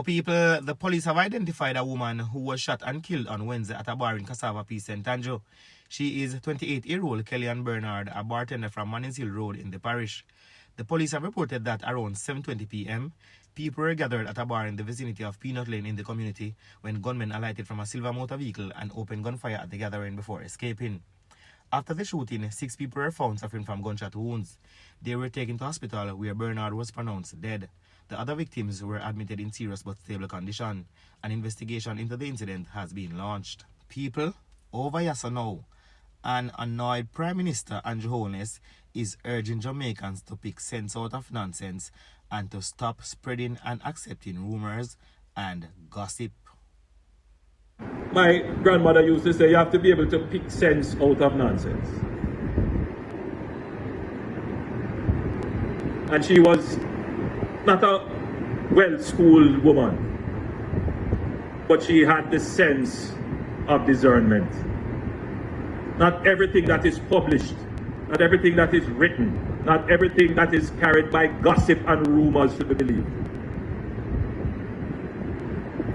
Now, people, the police have identified a woman who was shot and killed on Wednesday at a bar in Cassava Peace, St. Andrew. She is 28-year-old Kellyanne Bernard, a bartender from Mannings Hill Road in the parish. The police have reported that around 7:20 p.m., people were gathered at a bar in the vicinity of Peanut Lane in the community when gunmen alighted from a silver motor vehicle and opened gunfire at the gathering before escaping. After the shooting, 6 people were found suffering from gunshot wounds. They were taken to hospital where Bernard was pronounced dead. The other victims were admitted in serious but stable condition. An investigation into the incident has been launched. People, over yes or no, an annoyed Prime Minister Andrew Holness is urging Jamaicans to pick sense out of nonsense and to stop spreading and accepting rumors and gossip. My grandmother used to say you have to be able to pick sense out of nonsense. And she was not a well-schooled woman, but she had the sense of discernment. Not everything that is published, not everything that is written, not everything that is carried by gossip and rumors should be believed.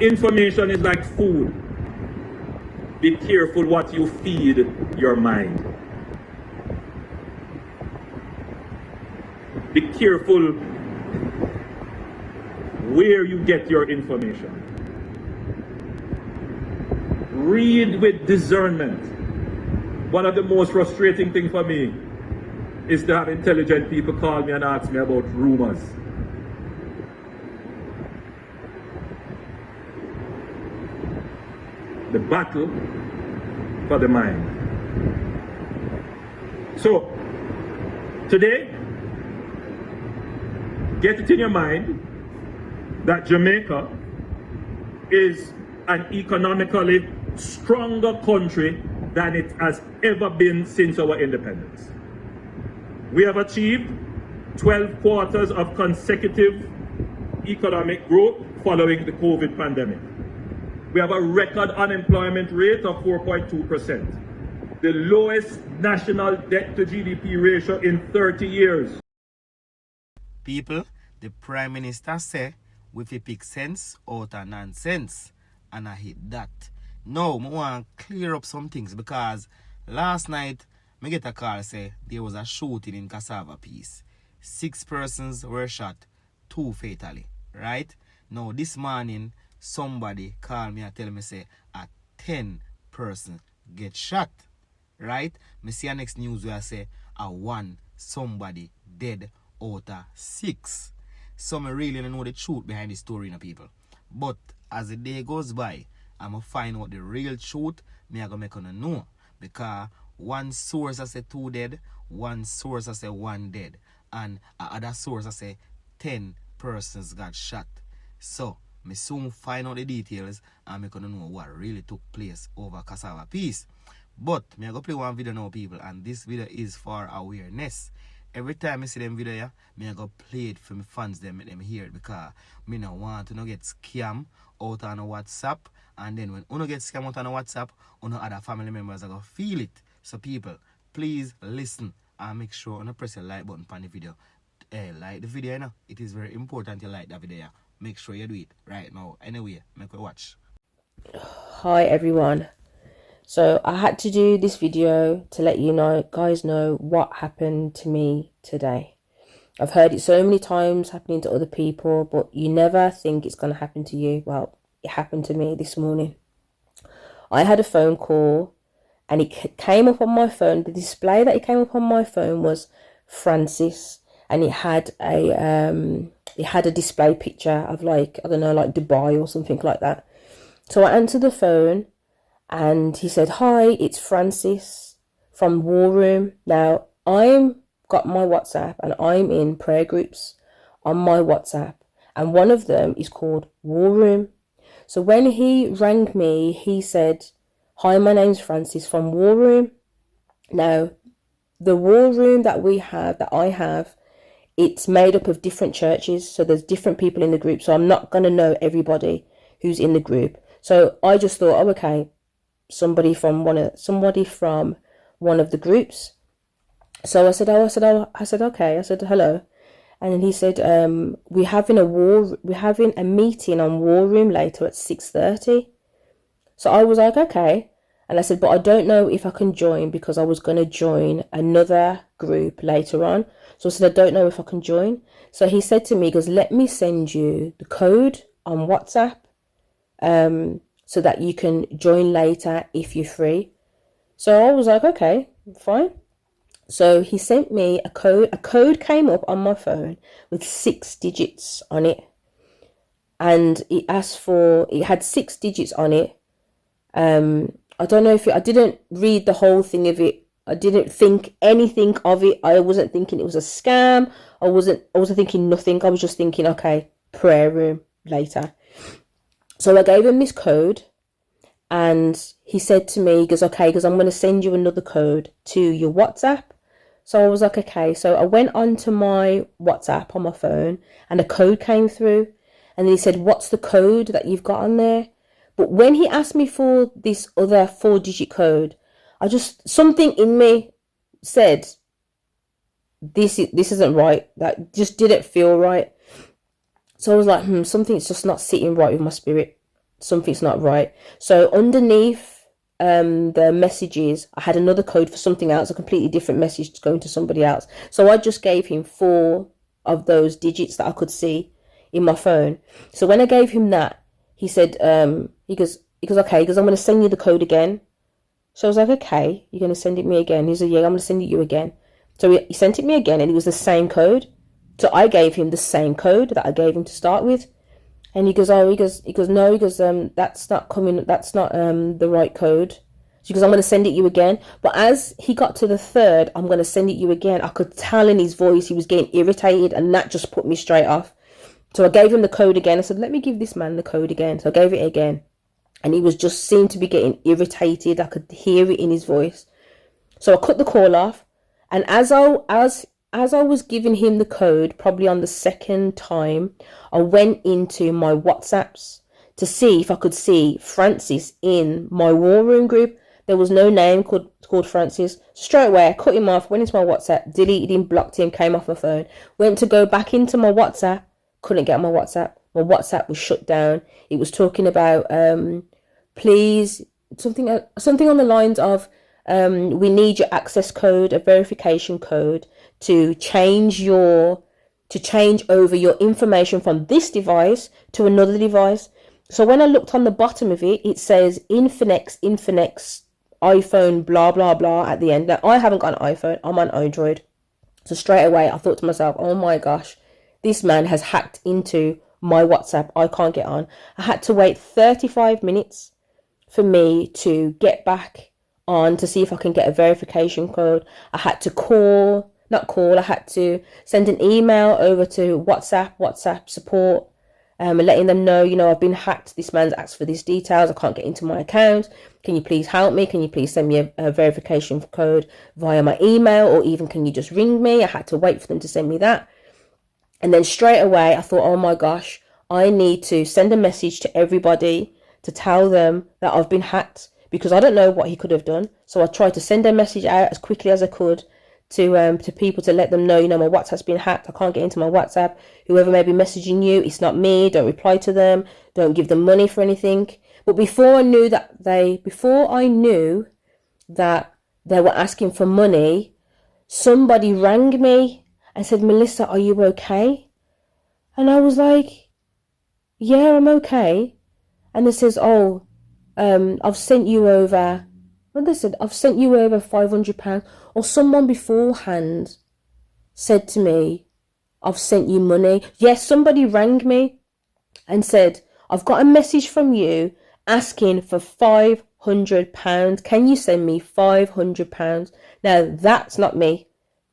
Information is like food. Be careful what you feed your mind. Be careful where you get your information. Read with discernment. One of the most frustrating things for me is to have intelligent people call me and ask me about rumors. The battle for the mind. So, today, get it in your mind that Jamaica is an economically stronger country than it has ever been since our independence. We have achieved 12 quarters of consecutive economic growth following the COVID pandemic. We have a record unemployment rate of 4.2%, the lowest national debt to GDP ratio in 30 years. People, the Prime Minister say we fi pick sense out of nonsense, and I hate that. Now, I want to clear up some things because last night I get a call say there was a shooting in Cassava Peace. 6 persons were shot, 2 fatally, right? Now, this morning, somebody called me and tell me say a 10 person get shot, right? Me see a next news where I say a 1 somebody dead out of 6. So I really don't know the truth behind the story, people. But as the day goes by, I'm going to find out the real truth. Me I go make you know. Because one source I say 2 dead, one source I say 1 dead, and other source I say 10 persons got shot. So me soon find out the details and me gonna know what really took place over Cassava Peace. But me I go play one video now, people, and this video is for awareness. Every time I see them video here, me I go play it for my fans, them make them hear it, because me no want to no get scam out on a WhatsApp, and then when you get scam out on a WhatsApp, other family members are gonna feel it. So people, please listen and make sure you press the like button on the video. Like the video, you know, it is very important you like that video. Make sure you do it right now. Anyway, make we watch. Hi everyone. So I had to do this video to let you guys know what happened to me today. I've heard it so many times happening to other people, but you never think it's going to happen to you. Well, it happened to me this morning. I had a phone call and it came up on my phone. The display that it came up on my phone was Francis, and it had a display picture of, like, I don't know, like Dubai or something like that. So I answered the phone and he said, "Hi, it's Francis from War Room." Now, I'm got my WhatsApp and I'm in prayer groups on my WhatsApp, and one of them is called War Room. So when he rang me, he said, "Hi, my name's Francis from War Room." Now, the War Room that I have, it's made up of different churches, so there's different people in the group, so I'm not going to know everybody who's in the group. So I just thought, oh, okay, somebody from one of the groups. So I said, okay. I said, hello. And then he said, we're having a meeting on War Room later at 6:30. So I was like, okay. And I said, but I don't know if I can join because I was going to join another group later on. So I said, I don't know if I can join. So he said to me, he goes, let me send you the code on WhatsApp so that you can join later if you're free. So I was like, okay, fine. So he sent me a code. A code came up on my phone with 6 digits on it. And it had 6 digits on it. I don't know I didn't read the whole thing of it. I didn't think anything of it. I wasn't thinking it was a scam. I wasn't thinking nothing. I was just thinking, okay, prayer room later. So I gave him this code and he said to me, he goes, okay, because I'm going to send you another code to your WhatsApp. So I was like, okay. So I went onto my WhatsApp on my phone and a code came through. And then he said, what's the code that you've got on there? But when he asked me for this other 4-digit code, something in me said, this isn't right. That just didn't feel right. So I was like, something's just not sitting right with my spirit. Something's not right. So underneath the messages, I had another code for something else, a completely different message going to somebody else. So I just gave him 4 of those digits that I could see in my phone. So when I gave him that, he said, he goes, okay, because I'm going to send you the code again. So I was like, okay, you're going to send it me again? He said, yeah, I'm going to send it you again. So he sent it me again and it was the same code. So I gave him the same code that I gave him to start with. And he goes, no, that's not coming, that's not the right code. So he goes, I'm going to send it you again. But as he got to the 3rd, I'm going to send it you again, I could tell in his voice he was getting irritated, and that just put me straight off. So I gave him the code again. I said, let me give this man the code again. So I gave it again. And he seemed to be getting irritated. I could hear it in his voice. So I cut the call off. And as I was giving him the code, probably on the 2nd time, I went into my WhatsApps to see if I could see Francis in my War Room group. There was no name called Francis. Straight away, I cut him off, went into my WhatsApp, deleted him, blocked him, came off my phone. Went to go back into my WhatsApp. Couldn't get my WhatsApp. My WhatsApp was shut down. It was talking about please, something on the lines of we need your access code, a verification code to change over your information from this device to another device. So when I looked on the bottom of it, it says Infinex iPhone blah blah blah at the end. Now I haven't got an iPhone, I'm on Android. So straight away I thought to myself, oh my gosh, this man has hacked into my WhatsApp. I can't get on. I had to wait 35 minutes for me to get back on to see if I can get a verification code. I had to I had to send an email over to WhatsApp support, letting them know, I've been hacked. This man's asked for these details. I can't get into my account. Can you please help me? Can you please send me a verification code via my email, or even can you just ring me? I had to wait for them to send me that. And then straight away, I thought, oh my gosh, I need to send a message to everybody to tell them that I've been hacked, because I don't know what he could have done. So I tried to send a message out as quickly as I could to people to let them know, my WhatsApp's been hacked. I can't get into my WhatsApp. Whoever may be messaging you, it's not me. Don't reply to them. Don't give them money for anything. But before I knew that they were asking for money, somebody rang me and said, Melissa, are you okay? And I was like, yeah, I'm okay. And it says, I've sent you over, I've sent you over £500. Or someone beforehand said to me, I've sent you money. Yes, somebody rang me and said, I've got a message from you asking for £500. Can you send me £500? Now, that's not me.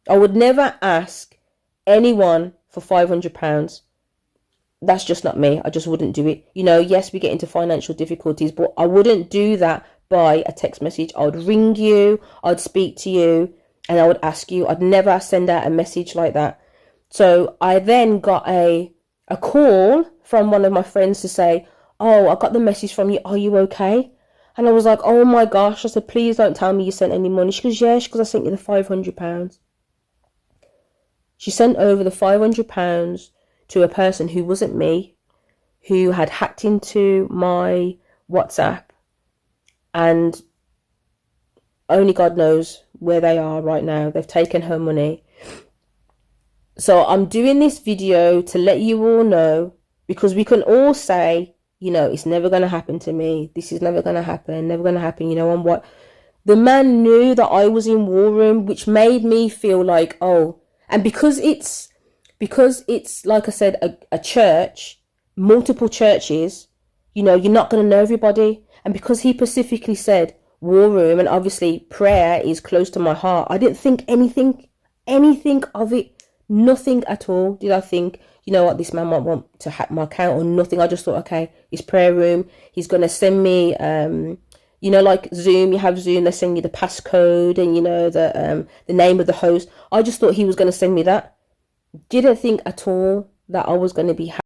I would never ask anyone for £500. That's just not me. I just wouldn't do it. Yes, we get into financial difficulties, but I wouldn't do that by a text message. I would ring you, I'd speak to you, and I would ask you. I'd never send out a message like that. So I then got a call from one of my friends to say, oh, I got the message from you. Are you okay? And I was like, oh my gosh. I said, please don't tell me you sent any money. She goes, yeah. She goes, I sent you the £500. She sent over the £500 to a person who wasn't me, who had hacked into my WhatsApp, and only God knows where they are right now. They've taken her money. So I'm doing this video to let you all know, because we can all say, you know, it's never going to happen to me. This is never going to happen, never going to happen, you know, and what? The man knew that I was in War Room, which made me feel like, oh, and because it's like I said, a church, multiple churches, you know, you're not going to know everybody. And because he specifically said War Room, and obviously prayer is close to my heart, I didn't think anything of it. Nothing at all did I think, you know what, this man might want to hack my account or nothing. I just thought, okay, it's prayer room. He's going to send me, you know, like Zoom, you have Zoom, they send you the passcode and, you know, the name of the host. I just thought he was going to send me that. Didn't think at all that I was going to be hacked.